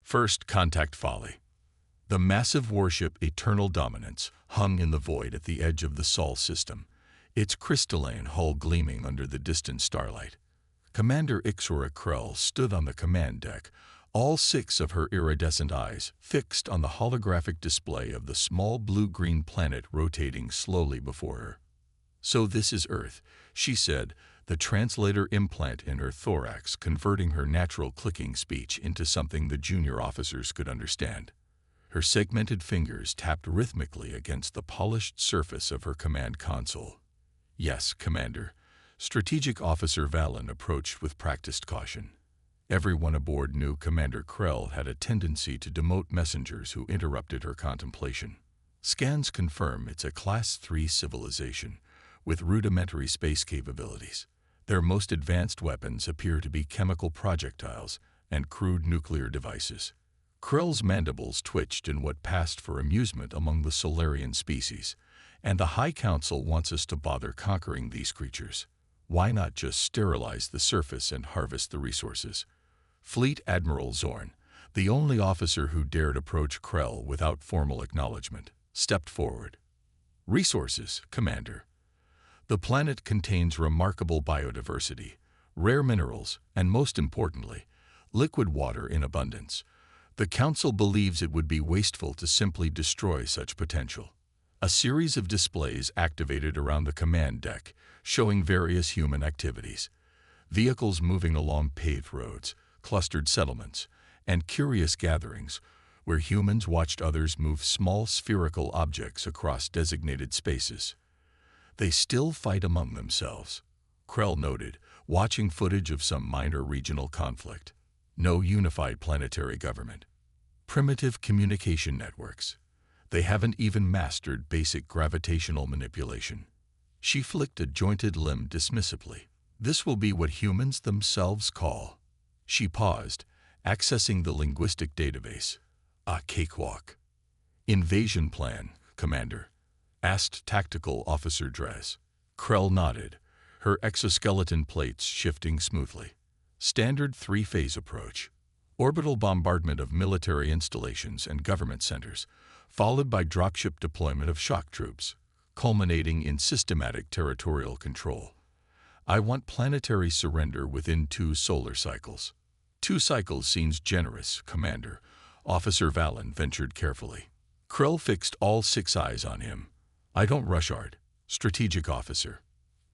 First contact folly. The massive warship Eternal Dominance hung in the void at the edge of the Sol system, its crystalline hull gleaming under the distant starlight. Commander Ixora Krell stood on the command deck, all 6 of her iridescent eyes fixed on the holographic display of the small blue-green planet rotating slowly before her. "So this is Earth," she said, the translator implant in her thorax converting her natural clicking speech into something the junior officers could understand. Her segmented fingers tapped rhythmically against the polished surface of her command console. "Yes, Commander." Strategic Officer Valen approached with practiced caution. Everyone aboard knew Commander Krell had a tendency to demote messengers who interrupted her contemplation. "Scans confirm it's a Class 3 civilization, with rudimentary space capabilities. Their most advanced weapons appear to be chemical projectiles and crude nuclear devices." Krell's mandibles twitched in what passed for amusement among the Solarian species. "And the High Council wants us to bother conquering these creatures. Why not just sterilize the surface and harvest the resources?" Fleet Admiral Zorn, the only officer who dared approach Krell without formal acknowledgement, stepped forward. "Resources, Commander. The planet contains remarkable biodiversity, rare minerals, and most importantly, liquid water in abundance. The Council believes it would be wasteful to simply destroy such potential." A series of displays activated around the command deck, showing various human activities. Vehicles moving along paved roads, clustered settlements, and curious gatherings where humans watched others move small spherical objects across designated spaces. "They still fight among themselves," Krell noted, watching footage of some minor regional conflict. "No unified planetary government. Primitive communication networks. They haven't even mastered basic gravitational manipulation." She flicked a jointed limb dismissively. "This will be what humans themselves call—" She paused, accessing the linguistic database. "A cakewalk." "Invasion plan, Commander?" asked Tactical Officer Drez. Krell nodded, her exoskeleton plates shifting smoothly. "Standard 3-phase approach. Orbital bombardment of military installations and government centers, followed by dropship deployment of shock troops, culminating in systematic territorial control. I want planetary surrender within 2 solar cycles." "2 cycles seems generous, Commander," Officer Valen ventured carefully. Krell fixed all 6 eyes on him. "I don't rush art, Strategic Officer.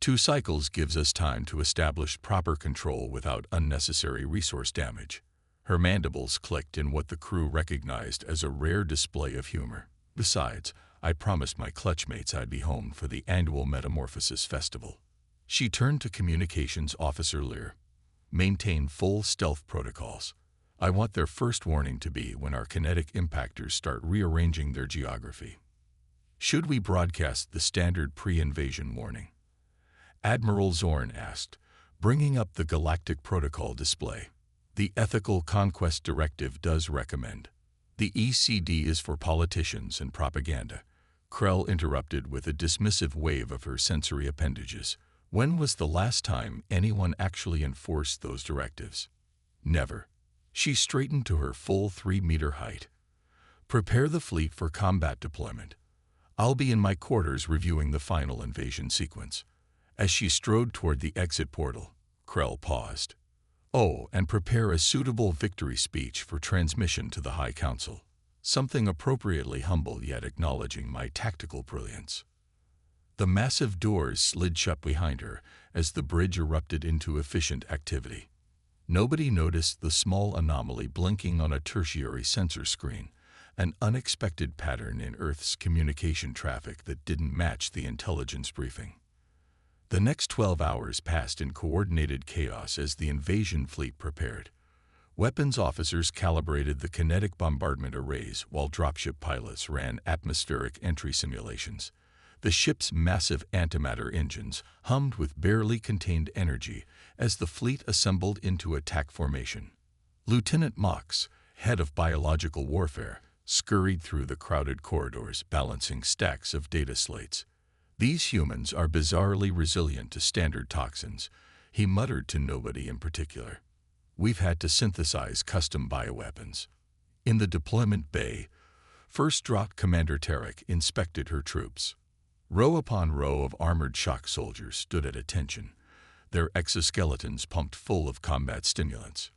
2 cycles gives us time to establish proper control without unnecessary resource damage." Her mandibles clicked in what the crew recognized as a rare display of humor. "Besides, I promised my clutchmates I'd be home for the annual Metamorphosis Festival." She turned to Communications Officer Lear. "Maintain full stealth protocols. I want their first warning to be when our kinetic impactors start rearranging their geography." "Should we broadcast the standard pre-invasion warning?" Admiral Zorn asked, bringing up the Galactic Protocol display. "The Ethical Conquest Directive does recommend." "The ECD is for politicians and propaganda," Krell interrupted with a dismissive wave of her sensory appendages. "When was the last time anyone actually enforced those directives?" "Never." She straightened to her full 3-meter height. "Prepare the fleet for combat deployment. I'll be in my quarters reviewing the final invasion sequence." As she strode toward the exit portal, Krell paused. "Oh, and prepare a suitable victory speech for transmission to the High Council. Something appropriately humble yet acknowledging my tactical brilliance." The massive doors slid shut behind her as the bridge erupted into efficient activity. Nobody noticed the small anomaly blinking on a tertiary sensor screen, an unexpected pattern in Earth's communication traffic that didn't match the intelligence briefing. The next 12 hours passed in coordinated chaos as the invasion fleet prepared. Weapons officers calibrated the kinetic bombardment arrays while dropship pilots ran atmospheric entry simulations. The ship's massive antimatter engines hummed with barely contained energy as the fleet assembled into attack formation. Lieutenant Mox, head of biological warfare, scurried through the crowded corridors balancing stacks of data slates. "These humans are bizarrely resilient to standard toxins," he muttered to nobody in particular. "We've had to synthesize custom bioweapons." In the deployment bay, First Drop Commander Tarek inspected her troops. Row upon row of armored shock soldiers stood at attention, their exoskeletons pumped full of combat stimulants.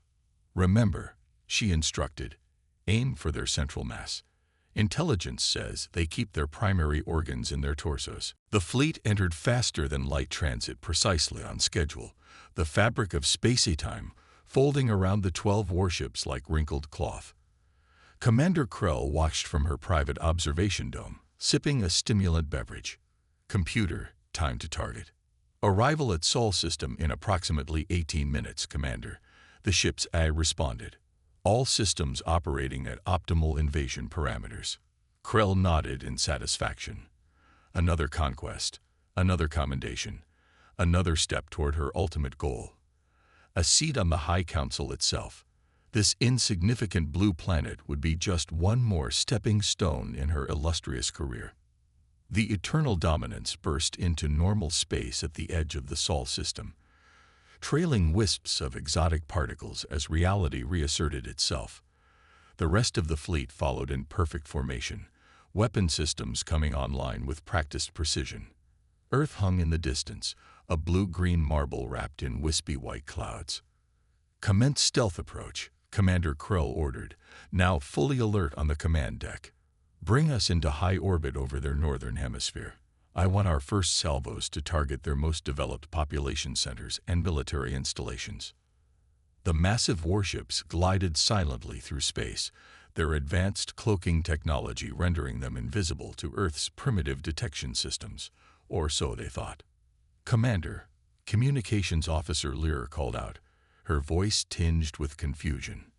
Remember, she instructed, aim for their central mass. Intelligence says they keep their primary organs in their torsos. The fleet entered faster than light transit, precisely on schedule, the fabric of spacey time folding around the 12 warships like wrinkled cloth. Commander Krell watched from her private observation dome, sipping a stimulant beverage. Computer, time to target. Arrival at Sol system in approximately 18 minutes, Commander. The ship's AI responded. All systems operating at optimal invasion parameters. Krell nodded in satisfaction. Another conquest, another commendation, another step toward her ultimate goal. A seat on the High Council itself. This insignificant blue planet would be just one more stepping stone in her illustrious career. The eternal dominance burst into normal space at the edge of the Sol system, trailing wisps of exotic particles as reality reasserted itself. The rest of the fleet followed in perfect formation, weapon systems coming online with practiced precision. Earth hung in the distance, a blue-green marble wrapped in wispy white clouds. Commence stealth approach, Commander Krell ordered, now fully alert on the command deck. Bring us into high orbit over their northern hemisphere. I want our first salvos to target their most developed population centers and military installations. The massive warships glided silently through space, their advanced cloaking technology rendering them invisible to Earth's primitive detection systems, or so they thought. Commander, Communications Officer Lear called out, her voice tinged with confusion.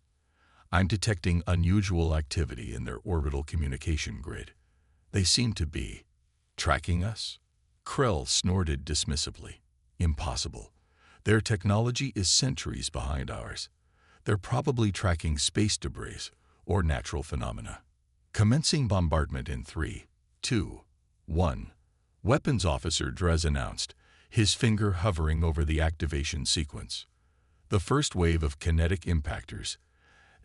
I'm detecting unusual activity in their orbital communication grid. They seem to be tracking us? Krell snorted dismissively. Impossible. Their technology is centuries behind ours. They're probably tracking space debris or natural phenomena. Commencing bombardment in 3, 2, 1. Weapons Officer Drez announced, his finger hovering over the activation sequence. The first wave of kinetic impactors,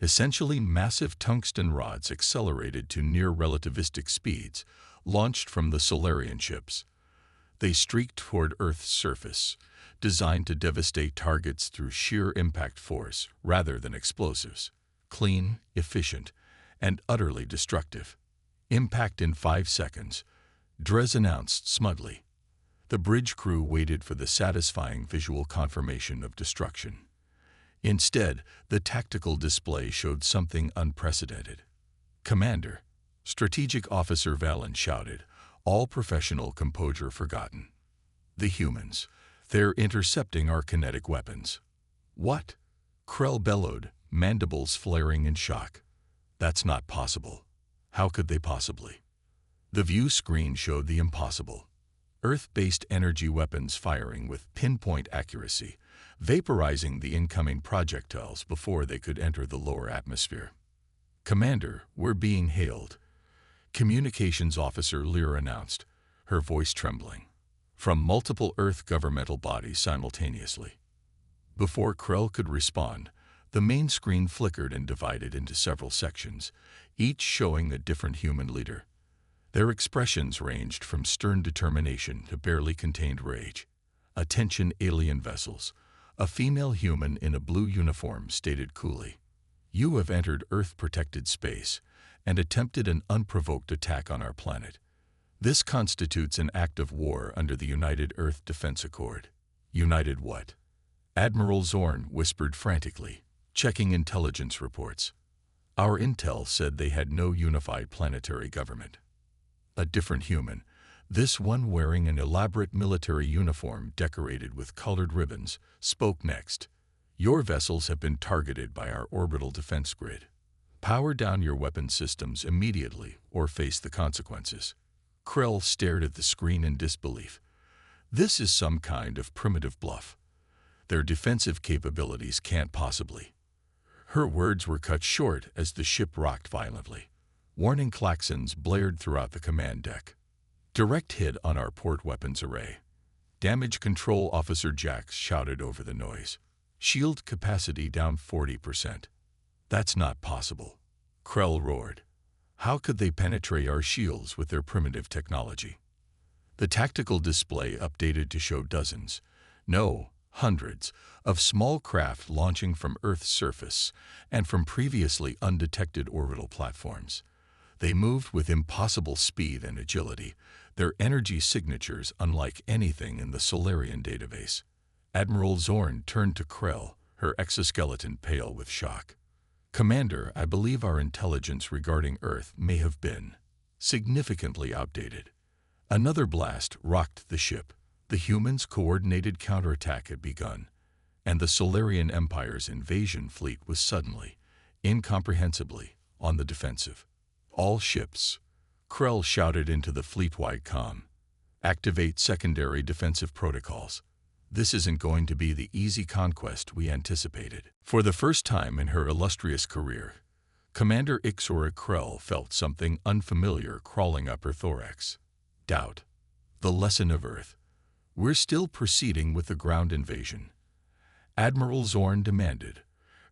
essentially massive tungsten rods accelerated to near-relativistic speeds, launched from the Solarian ships. They streaked toward Earth's surface, designed to devastate targets through sheer impact force rather than explosives. Clean, efficient, and utterly destructive. Impact in 5 seconds, Drez announced smugly. The bridge crew waited for the satisfying visual confirmation of destruction. Instead, the tactical display showed something unprecedented. Commander, Strategic Officer Valen shouted, all professional composure forgotten. The humans. They're intercepting our kinetic weapons. What? Krell bellowed, mandibles flaring in shock. That's not possible. How could they possibly? The view screen showed the impossible. Earth-based energy weapons firing with pinpoint accuracy, vaporizing the incoming projectiles before they could enter the lower atmosphere. Commander, we're being hailed. Communications Officer Lear announced, her voice trembling, from multiple Earth governmental bodies simultaneously. Before Krell could respond, the main screen flickered and divided into several sections, each showing a different human leader. Their expressions ranged from stern determination to barely contained rage. Attention alien vessels. A female human in a blue uniform stated coolly, "You have entered Earth-protected space and attempted an unprovoked attack on our planet. This constitutes an act of war under the United Earth Defense Accord." United what? Admiral Zorn whispered frantically, checking intelligence reports. Our intel said they had no unified planetary government. A different human, this one wearing an elaborate military uniform decorated with colored ribbons, spoke next. Your vessels have been targeted by our orbital defense grid. Power down your weapon systems immediately or face the consequences. Krell stared at the screen in disbelief. This is some kind of primitive bluff. Their defensive capabilities can't possibly. Her words were cut short as the ship rocked violently. Warning klaxons blared throughout the command deck. Direct hit on our port weapons array. Damage Control Officer Jax shouted over the noise. Shield capacity down 40%. That's not possible. Krell roared. How could they penetrate our shields with their primitive technology? The tactical display updated to show dozens, no, hundreds, of small craft launching from Earth's surface and from previously undetected orbital platforms. They moved with impossible speed and agility, their energy signatures unlike anything in the Solarian database. Admiral Zorn turned to Krell, her exoskeleton pale with shock. Commander, I believe our intelligence regarding Earth may have been significantly outdated. Another blast rocked the ship. The humans' coordinated counterattack had begun, and the Solarian Empire's invasion fleet was suddenly, incomprehensibly, on the defensive. All ships, Krell shouted into the fleet-wide comm. Activate secondary defensive protocols. This isn't going to be the easy conquest we anticipated. For the first time in her illustrious career, Commander Ixora Krell felt something unfamiliar crawling up her thorax. Doubt. The lesson of Earth. We're still proceeding with the ground invasion. Admiral Zorn demanded,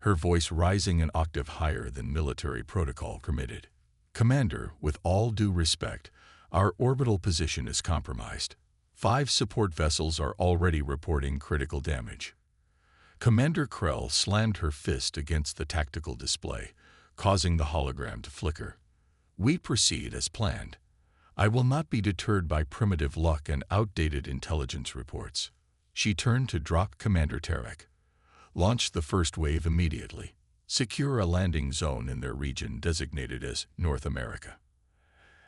her voice rising an octave higher than military protocol permitted. Commander, with all due respect, our orbital position is compromised. 5 support vessels are already reporting critical damage. Commander Krell slammed her fist against the tactical display, causing the hologram to flicker. We proceed as planned. I will not be deterred by primitive luck and outdated intelligence reports. She turned to drop Commander Tarek. Launch the first wave immediately. Secure a landing zone in their region designated as North America.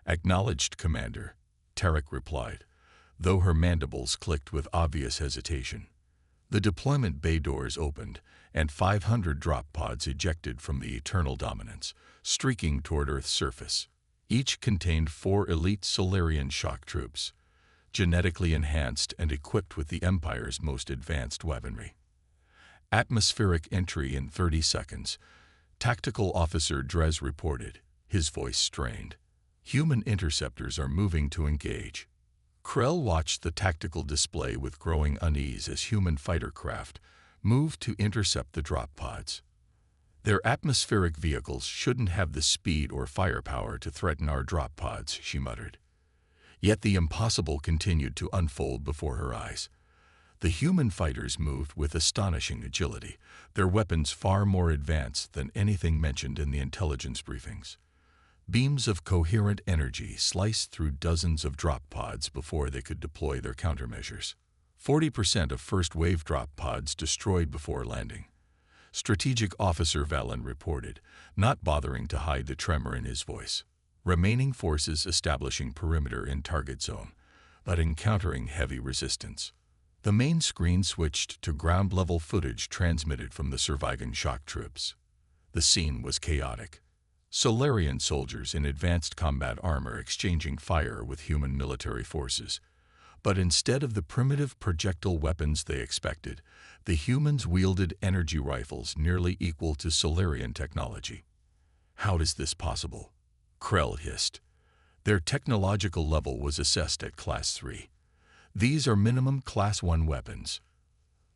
Acknowledged, Commander, Tarek replied, though her mandibles clicked with obvious hesitation. The deployment bay doors opened, and 500 drop pods ejected from the Eternal Dominance, streaking toward Earth's surface. Each contained 4 elite Solarian shock troops, genetically enhanced and equipped with the Empire's most advanced weaponry. Atmospheric entry in 30 seconds, Tactical Officer Drez reported, his voice strained. Human interceptors are moving to engage. Krell watched the tactical display with growing unease as human fighter craft moved to intercept the drop pods. Their atmospheric vehicles shouldn't have the speed or firepower to threaten our drop pods, she muttered. Yet the impossible continued to unfold before her eyes. The human fighters moved with astonishing agility, their weapons far more advanced than anything mentioned in the intelligence briefings. Beams of coherent energy sliced through dozens of drop pods before they could deploy their countermeasures. 40% of first-wave drop pods destroyed before landing. Strategic Officer Valen reported, not bothering to hide the tremor in his voice. Remaining forces establishing perimeter in target zone, but encountering heavy resistance. The main screen switched to ground-level footage transmitted from the surviving shock troops. The scene was chaotic. Solarian soldiers in advanced combat armor exchanging fire with human military forces. But instead of the primitive projectile weapons they expected, the humans wielded energy rifles nearly equal to Solarian technology. How is this possible? Krell hissed. Their technological level was assessed at Class 3. These are minimum Class 1 weapons.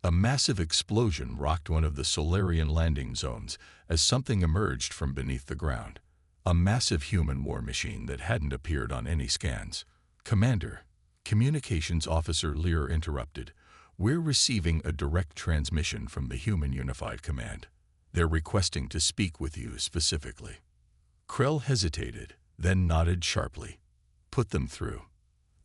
A massive explosion rocked one of the Solarian landing zones as something emerged from beneath the ground. A massive human war machine that hadn't appeared on any scans. Commander, Communications Officer Lear interrupted. We're receiving a direct transmission from the Human Unified Command. They're requesting to speak with you specifically. Krell hesitated, then nodded sharply. Put them through.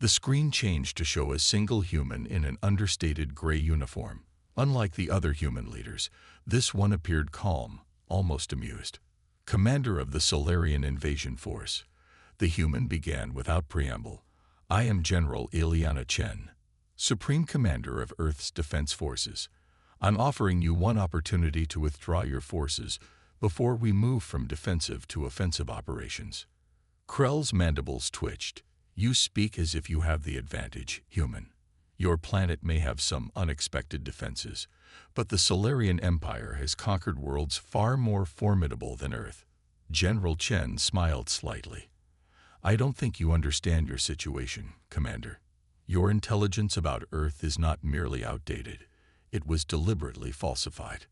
The screen changed to show a single human in an understated gray uniform. Unlike the other human leaders, this one appeared calm, almost amused. Commander of the Solarian Invasion Force. The human began without preamble. I am General Ileana Chen, Supreme Commander of Earth's Defense Forces. I'm offering you one opportunity to withdraw your forces before we move from defensive to offensive operations. Krell's mandibles twitched. You speak as if you have the advantage, human. Your planet may have some unexpected defenses, but the Solarian Empire has conquered worlds far more formidable than Earth. General Chen smiled slightly. I don't think you understand your situation, Commander. Your intelligence about Earth is not merely outdated. It was deliberately falsified.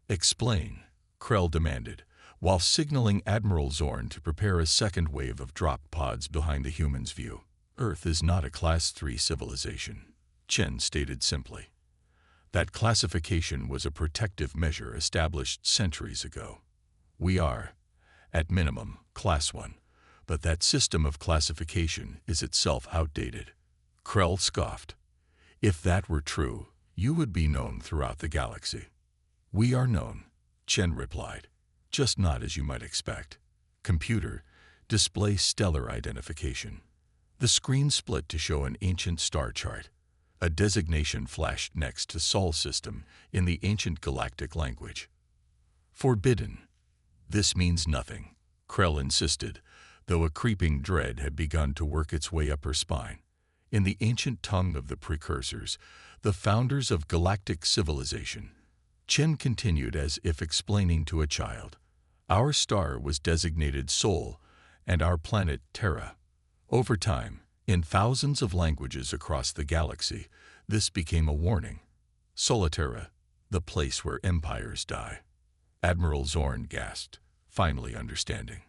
Explain, Krell demanded, while signaling Admiral Zorn to prepare a second wave of drop pods behind the humans' view. Earth is not a Class 3 civilization, Chen stated simply. That classification was a protective measure established centuries ago. We are, at minimum, Class 1, but that system of classification is itself outdated. Krell scoffed. If that were true, you would be known throughout the galaxy. We are known, Chen replied, just not as you might expect. Computer, display stellar identification. The screen split to show an ancient star chart. A designation flashed next to Sol system in the ancient galactic language. Forbidden. This means nothing, Krell insisted, though a creeping dread had begun to work its way up her spine. In the ancient tongue of the precursors, the founders of galactic civilization, Chen continued as if explaining to a child. Our star was designated Sol, and our planet Terra. Over time, in thousands of languages across the galaxy, this became a warning. Soliterra, the place where empires die. Admiral Zorn gasped, finally understanding.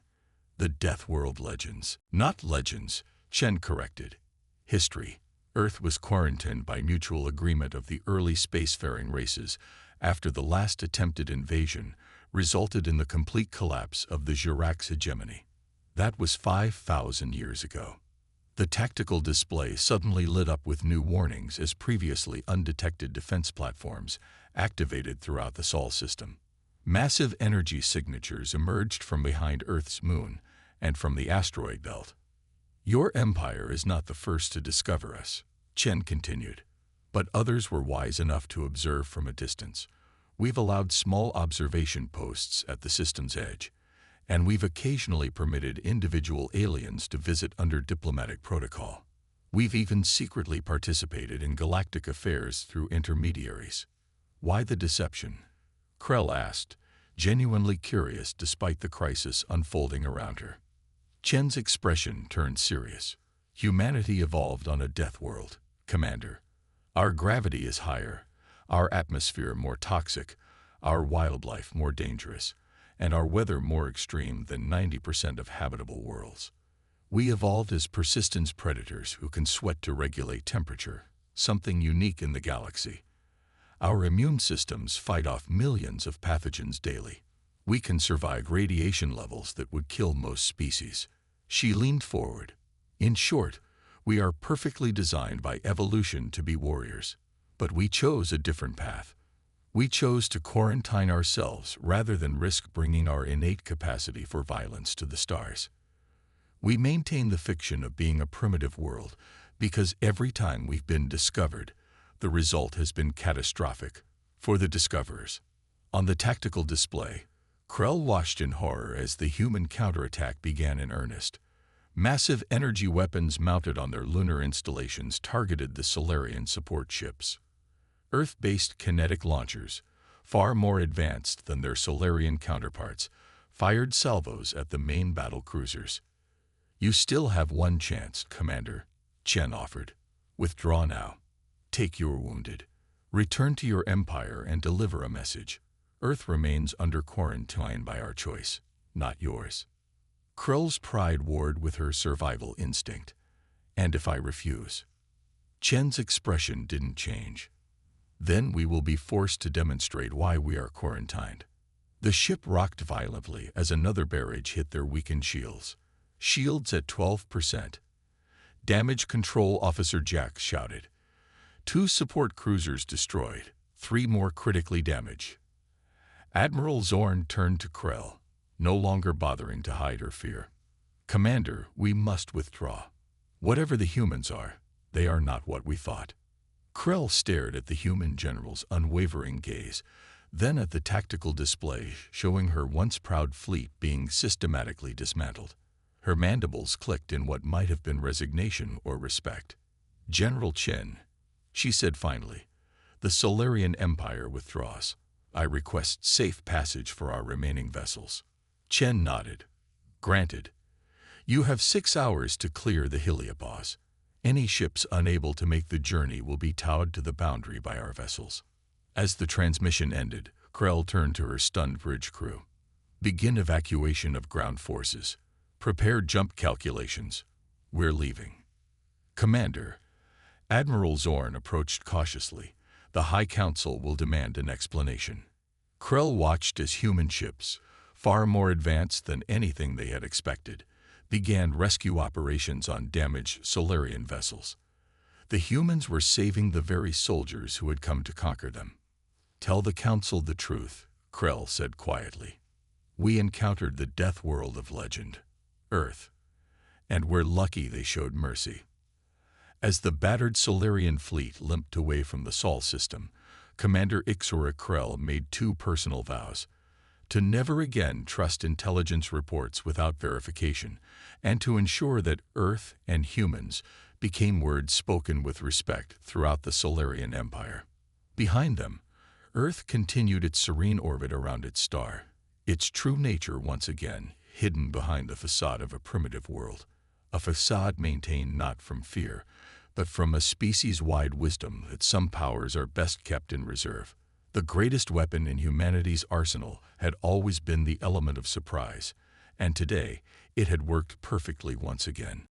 The Death World legends. Not legends, Chen corrected. History. Earth was quarantined by mutual agreement of the early spacefaring races after the last attempted invasion resulted in the complete collapse of the Jirax hegemony. That was 5,000 years ago. The tactical display suddenly lit up with new warnings as previously undetected defense platforms activated throughout the Sol system. Massive energy signatures emerged from behind Earth's moon and from the asteroid belt. Your empire is not the first to discover us, Chen continued, but others were wise enough to observe from a distance. We've allowed small observation posts at the system's edge, and we've occasionally permitted individual aliens to visit under diplomatic protocol. We've even secretly participated in galactic affairs through intermediaries. Why the deception? Krell asked, genuinely curious despite the crisis unfolding around her. Chen's expression turned serious. Humanity evolved on a death world, Commander. Our gravity is higher, our atmosphere more toxic, our wildlife more dangerous, and our weather more extreme than 90% of habitable worlds. We evolved as persistence predators who can sweat to regulate temperature, something unique in the galaxy. Our immune systems fight off millions of pathogens daily. We can survive radiation levels that would kill most species. She leaned forward. In short, we are perfectly designed by evolution to be warriors. But we chose a different path. We chose to quarantine ourselves rather than risk bringing our innate capacity for violence to the stars. We maintain the fiction of being a primitive world because every time we've been discovered, the result has been catastrophic for the discoverers. On the tactical display, Krell watched in horror as the human counterattack began in earnest. Massive energy weapons mounted on their lunar installations targeted the Solarian support ships. Earth-based kinetic launchers, far more advanced than their Solarian counterparts, fired salvos at the main battle cruisers. You still have one chance, Commander, Chen offered. Withdraw now. Take your wounded. Return to your empire and deliver a message. Earth remains under quarantine by our choice, not yours. Krell's pride warred with her survival instinct. And if I refuse? Chen's expression didn't change. Then we will be forced to demonstrate why we are quarantined. The ship rocked violently as another barrage hit their weakened shields. Shields at 12%. Damage Control Officer Jack shouted. 2 support cruisers destroyed, 3 more critically damaged. Admiral Zorn turned to Krell, no longer bothering to hide her fear. Commander, we must withdraw. Whatever the humans are, they are not what we thought. Krell stared at the human general's unwavering gaze, then at the tactical display showing her once proud fleet being systematically dismantled. Her mandibles clicked in what might have been resignation or respect. General Chen, she said finally, the Solarian Empire withdraws. I request safe passage for our remaining vessels. Chen nodded. Granted. You have 6 hours to clear the heliopause. Any ships unable to make the journey will be towed to the boundary by our vessels. As the transmission ended, Krell turned to her stunned bridge crew. Begin evacuation of ground forces. Prepare jump calculations. We're leaving. Commander, Admiral Zorn approached cautiously. The High Council will demand an explanation. Krell watched as human ships, far more advanced than anything they had expected, began rescue operations on damaged Solarian vessels. The humans were saving the very soldiers who had come to conquer them. Tell the Council the truth, Krell said quietly. We encountered the death world of legend, Earth, and we're lucky they showed mercy. As the battered Solarian fleet limped away from the Sol system, Commander Ixora Krell made two personal vows: to never again trust intelligence reports without verification, and to ensure that Earth and humans became words spoken with respect throughout the Solarian Empire. Behind them, Earth continued its serene orbit around its star, its true nature once again hidden behind the facade of a primitive world, a facade maintained not from fear, but from a species-wide wisdom that some powers are best kept in reserve. The greatest weapon in humanity's arsenal had always been the element of surprise, and today it had worked perfectly once again.